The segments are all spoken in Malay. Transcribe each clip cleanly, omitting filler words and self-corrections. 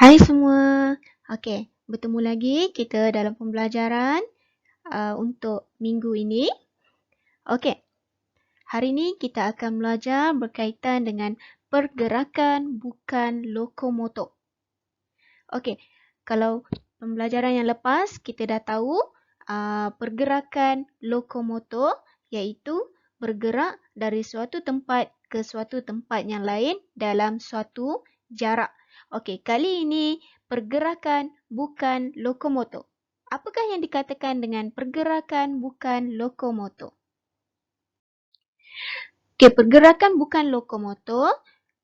Hai semua. Okey, bertemu lagi kita dalam pembelajaran untuk minggu ini. Okey, hari ini kita akan belajar berkaitan dengan pergerakan bukan lokomotor. Okey, kalau pembelajaran yang lepas kita dah tahu pergerakan lokomotor iaitu bergerak dari suatu tempat ke suatu tempat yang lain dalam suatu jarak. Okey, kali ini pergerakan bukan lokomotor. Apakah yang dikatakan dengan pergerakan bukan lokomotor? Okey, pergerakan bukan lokomotor,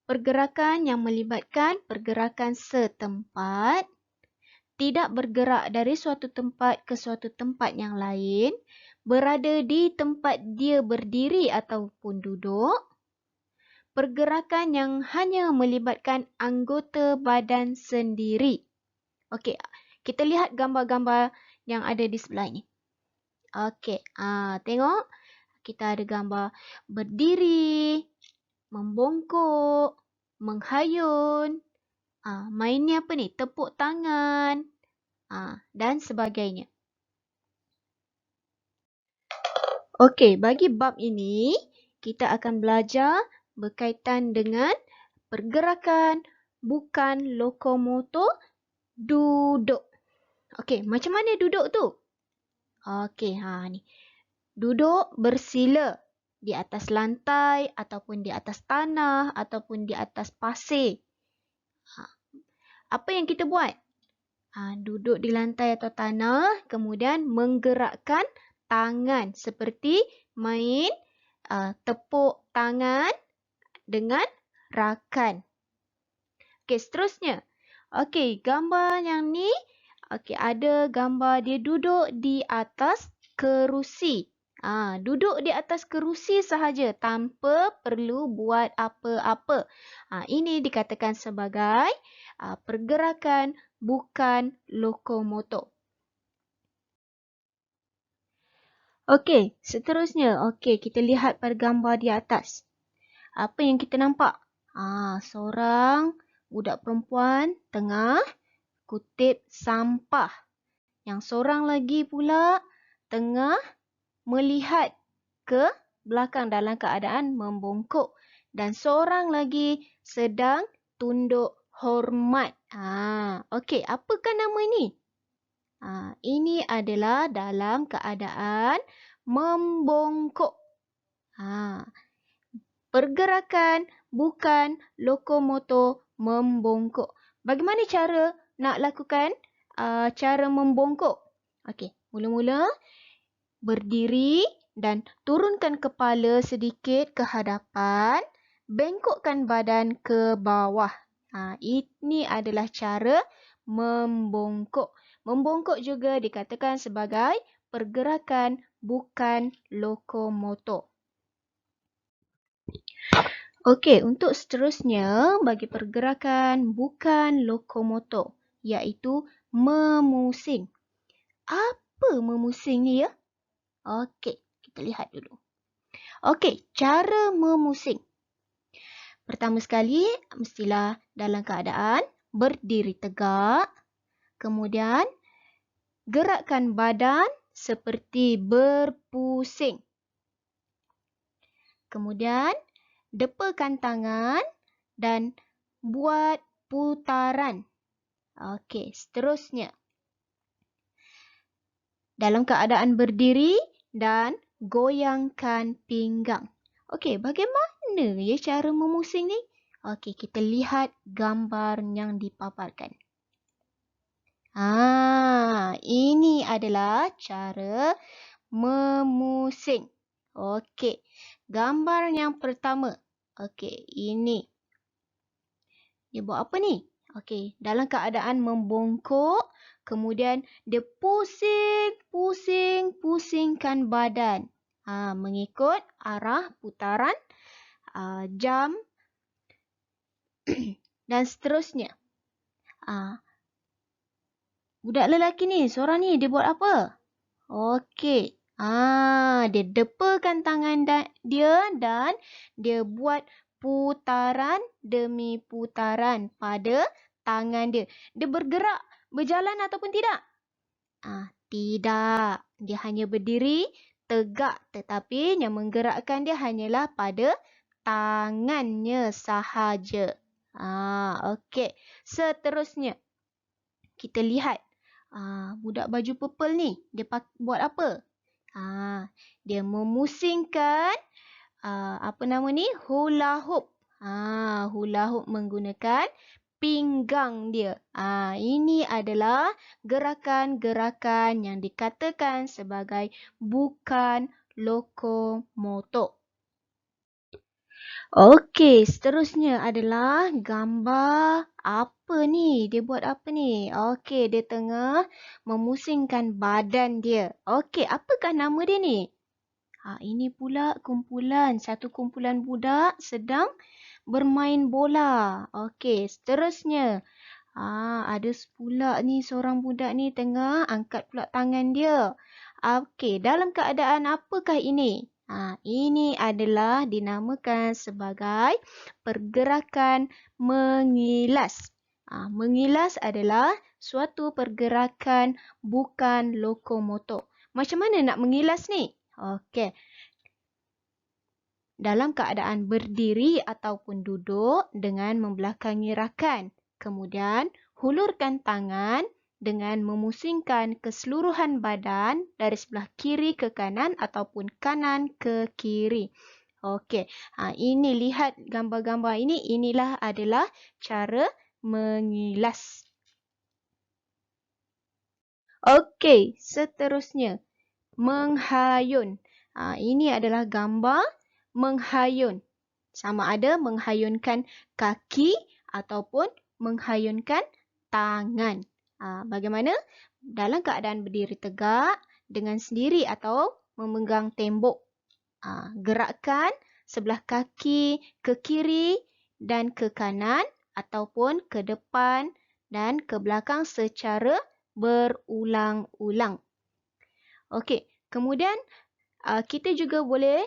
pergerakan yang melibatkan pergerakan setempat, tidak bergerak dari suatu tempat ke suatu tempat yang lain, berada di tempat dia berdiri ataupun duduk, pergerakan yang hanya melibatkan anggota badan sendiri. Okey, kita lihat gambar-gambar yang ada di sebelah ini. Okey, tengok. Kita ada gambar berdiri, membongkok, menghayun. Main ni apa ni? Tepuk tangan. Dan sebagainya. Okey, bagi bab ini, kita akan belajar berkaitan dengan pergerakan bukan lokomotor duduk. Okey, macam mana duduk tu? Okey, ni. Duduk bersila di atas lantai ataupun di atas tanah ataupun di atas pasir. Apa yang kita buat? Duduk di lantai atau tanah, kemudian menggerakkan tangan seperti main tepuk tangan dengan rakan. Okey, seterusnya. Okey, gambar yang ni, ada gambar dia duduk di atas kerusi. Duduk di atas kerusi sahaja tanpa perlu buat apa-apa. Ini dikatakan sebagai pergerakan bukan lokomotor. Okey, seterusnya. Okey, kita lihat pada gambar di atas. Apa yang kita nampak? Seorang budak perempuan tengah kutip sampah. Yang seorang lagi pula tengah melihat ke belakang dalam keadaan membongkok. Dan seorang lagi sedang tunduk hormat. Okey, apakah nama ini? Ini adalah dalam keadaan membongkok. Pergerakan bukan lokomotor membongkok. Bagaimana cara nak lakukan cara membongkok? Okey, mula-mula berdiri dan turunkan kepala sedikit ke hadapan, bengkokkan badan ke bawah. Ini adalah cara membongkok. Membongkok juga dikatakan sebagai pergerakan bukan lokomotor. Okey, untuk seterusnya bagi pergerakan bukan lokomotor iaitu memusing. Apa memusing ni ya? Okey, kita lihat dulu. Okey, cara memusing. Pertama sekali, mestilah dalam keadaan berdiri tegak. Kemudian, gerakkan badan seperti berpusing. Kemudian, depakan tangan dan buat putaran. Okey, seterusnya. Dalam keadaan berdiri dan goyangkan pinggang. Okey, bagaimana ya cara memusing ni? Okey, kita lihat gambar yang dipaparkan. Ini adalah cara memusing. Okey, gambar yang pertama. Okey, ini. Dia buat apa ni? Okey, dalam keadaan membongkok, kemudian dia pusingkan badan. Mengikut arah putaran jam dan seterusnya. Budak lelaki ni, seorang ni, dia buat apa? Okey. Dia depakan tangan dia dan dia buat putaran demi putaran pada tangan dia. Dia bergerak, berjalan ataupun tidak? Tidak. Dia hanya berdiri tegak, tetapi yang menggerakkan dia hanyalah pada tangannya sahaja. Okey. Seterusnya, kita lihat budak baju purple ni, dia buat apa? Dia memusingkan hula hoop. Hula hoop menggunakan pinggang dia. Ini adalah gerakan-gerakan yang dikatakan sebagai bukan lokomotor. Okey, seterusnya adalah gambar apa ni? Dia buat apa ni? Okey, dia tengah memusingkan badan dia. Okey, apakah nama dia ni? Ini pula satu kumpulan budak sedang bermain bola. Okey, seterusnya. Ada pula ni seorang budak ni tengah angkat pula tangan dia. Okey, dalam keadaan apakah ini? Ini adalah dinamakan sebagai pergerakan mengilas. Mengilas adalah suatu pergerakan bukan lokomotor. Macam mana nak mengilas ni? Okey. Dalam keadaan berdiri ataupun duduk dengan membelakangi rakan. Kemudian, hulurkan tangan dengan memusingkan keseluruhan badan dari sebelah kiri ke kanan ataupun kanan ke kiri. Okey, ini lihat gambar-gambar ini. Inilah adalah cara mengilas. Okey, seterusnya. Menghayun. Ini adalah gambar menghayun. Sama ada menghayunkan kaki ataupun menghayunkan tangan. Bagaimana? Dalam keadaan berdiri tegak dengan sendiri atau memegang tembok. Gerakkan sebelah kaki ke kiri dan ke kanan ataupun ke depan dan ke belakang secara berulang-ulang. Okey, kemudian kita juga boleh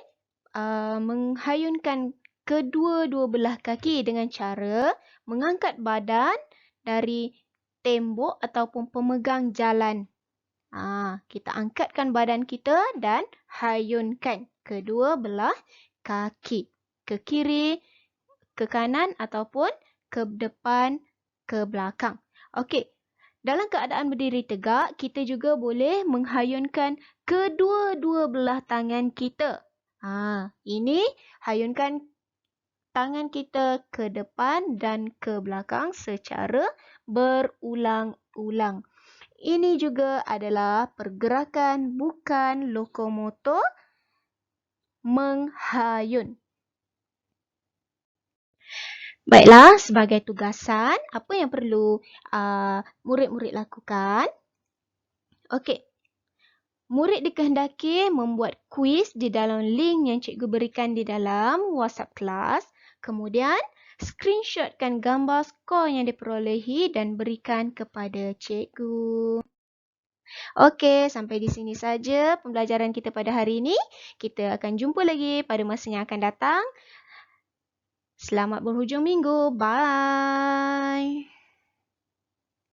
menghayunkan kedua-dua belah kaki dengan cara mengangkat badan dari tembok ataupun pemegang jalan. Kita angkatkan badan kita dan hayunkan kedua belah kaki. Ke kiri, ke kanan ataupun ke depan, ke belakang. Okey. Dalam keadaan berdiri tegak, kita juga boleh menghayunkan kedua-dua belah tangan kita. Ini hayunkan tangan kita ke depan dan ke belakang secara berulang-ulang. Ini juga adalah pergerakan bukan lokomotor menghayun. Baiklah, sebagai tugasan, apa yang perlu murid-murid lakukan? Okey. Murid dikehendaki membuat kuis di dalam link yang cikgu berikan di dalam WhatsApp kelas. Kemudian, screenshotkan gambar skor yang diperolehi dan berikan kepada cikgu. Okey, sampai di sini saja pembelajaran kita pada hari ini. Kita akan jumpa lagi pada masa yang akan datang. Selamat berhujung minggu. Bye.